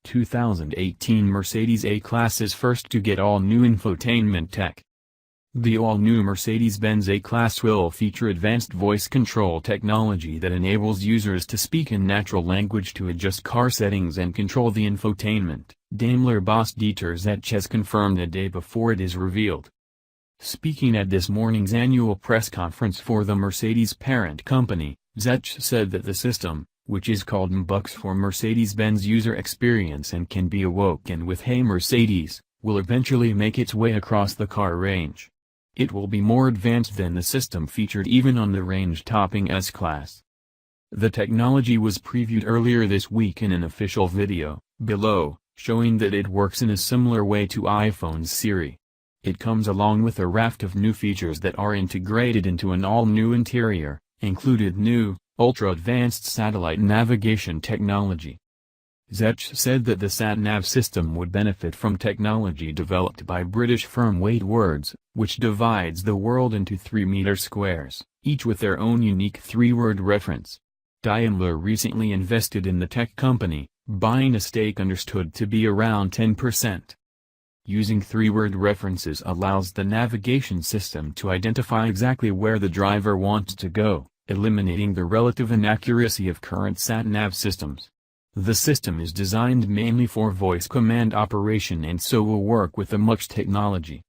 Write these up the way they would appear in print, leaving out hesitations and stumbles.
2018 Mercedes A-Class is first to get all-new infotainment tech. The all-new Mercedes-Benz A-Class will feature advanced voice control technology that enables users to speak in natural language to adjust car settings and control the infotainment, Daimler boss Dieter Zetsche has confirmed a day before it is revealed. Speaking at this morning's annual press conference for the Mercedes parent company, Zetsche said that the system, which is called MBUX for Mercedes-Benz User Experience and can be awoken with Hey Mercedes, will eventually make its way across the car range. It will be more advanced than the system featured even on the range-topping S-Class. The technology was previewed earlier this week in an official video, below, showing that it works in a similar way to iPhone's Siri. It comes along with a raft of new features that are integrated into an all-new interior, included new, ultra-advanced satellite navigation technology. Zetsche said that the sat-nav system would benefit from technology developed by British firm Weight Words, which divides the world into 3-meter squares, each with their own unique 3-word reference. Daimler recently invested in the tech company, buying a stake understood to be around 10%. Using 3-word references allows the navigation system to identify exactly where the driver wants to go, eliminating the relative inaccuracy of current sat-nav systems. The system is designed mainly for voice command operation and so will work with the MBUX technology.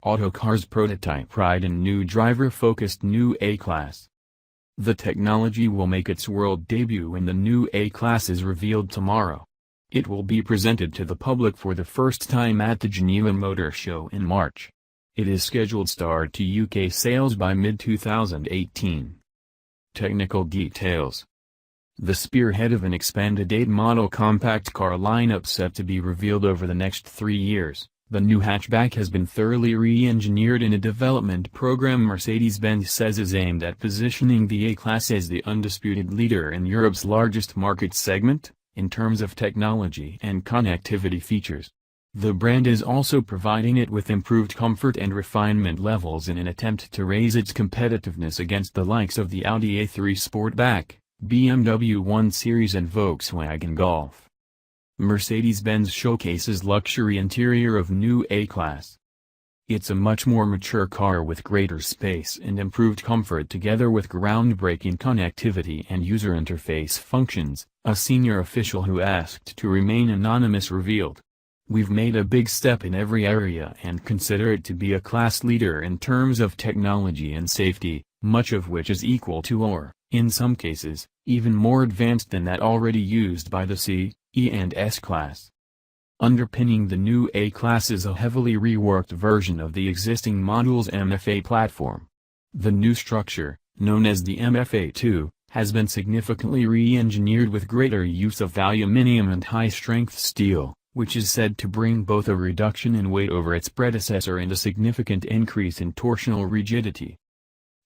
Autocar's prototype ride in new driver-focused new A-Class. The technology will make its world debut when the new A-Class is revealed tomorrow. It will be presented to the public for the first time at the Geneva Motor Show in March. It is scheduled to start to UK sales by mid-2018. Technical details. The spearhead of an expanded 8-model compact car lineup set to be revealed over the next 3 years, the new hatchback has been thoroughly re-engineered in a development program Mercedes-Benz says is aimed at positioning the A-Class as the undisputed leader in Europe's largest market segment, in terms of technology and connectivity features. The brand is also providing it with improved comfort and refinement levels in an attempt to raise its competitiveness against the likes of the Audi A3 Sportback, BMW 1 Series and Volkswagen Golf. Mercedes-Benz showcases luxury interior of new A-Class. It's a much more mature car with greater space and improved comfort together with groundbreaking connectivity and user interface functions, a senior official who asked to remain anonymous revealed. We've made a big step in every area and consider it to be a class leader in terms of technology and safety, much of which is equal to or, in some cases, even more advanced than that already used by the C, E and S-Class. Underpinning the new A-Class is a heavily reworked version of the existing model's MFA platform. The new structure, known as the MFA2, has been significantly re-engineered with greater use of aluminium and high-strength steel, which is said to bring both a reduction in weight over its predecessor and a significant increase in torsional rigidity.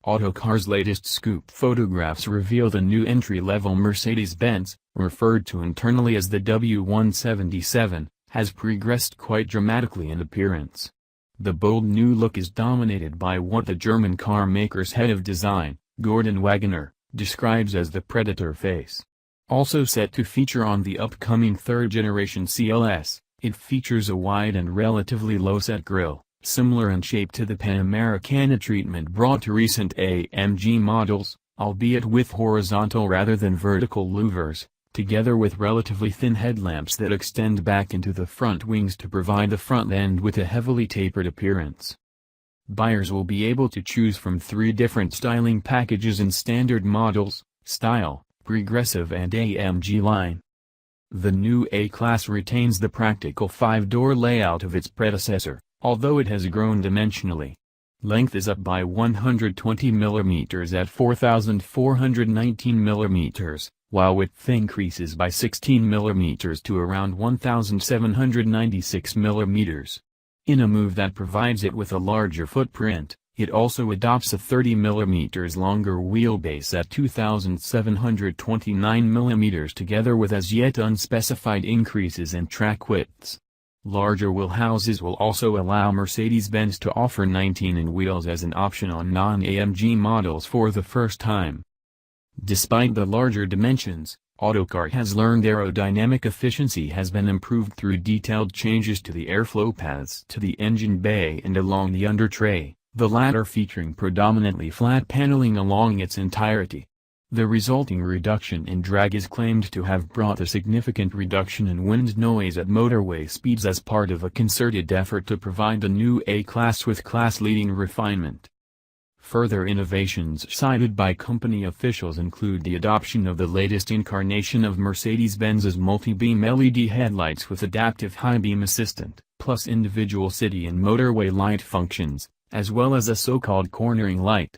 Autocar's latest scoop photographs reveal the new entry-level Mercedes-Benz, referred to internally as the W177, has progressed quite dramatically in appearance. The bold new look is dominated by what the German car maker's head of design, Gordon Wagener, describes as the Predator face. Also set to feature on the upcoming third-generation CLS, it features a wide and relatively low-set grille, similar in shape to the Panamericana treatment brought to recent AMG models, albeit with horizontal rather than vertical louvers, together with relatively thin headlamps that extend back into the front wings to provide the front end with a heavily tapered appearance. Buyers will be able to choose from 3 different styling packages in standard models, style, progressive and AMG line. The new A-Class retains the practical 5-door layout of its predecessor, although it has grown dimensionally. Length is up by 120 mm at 4,419 mm, while width increases by 16 mm to around 1,796 mm. In a move that provides it with a larger footprint, it also adopts a 30 mm longer wheelbase at 2,729 mm together with as yet unspecified increases in track widths. Larger wheel houses will also allow Mercedes-Benz to offer 19-in wheels as an option on non-AMG models for the first time. Despite the larger dimensions, Autocar has learned aerodynamic efficiency has been improved through detailed changes to the airflow paths to the engine bay and along the under tray, the latter featuring predominantly flat paneling along its entirety. The resulting reduction in drag is claimed to have brought a significant reduction in wind noise at motorway speeds as part of a concerted effort to provide a new A-Class with class-leading refinement. Further innovations cited by company officials include the adoption of the latest incarnation of Mercedes-Benz's multi-beam LED headlights with adaptive high beam assistant, plus individual city and motorway light functions, as well as a so-called cornering light.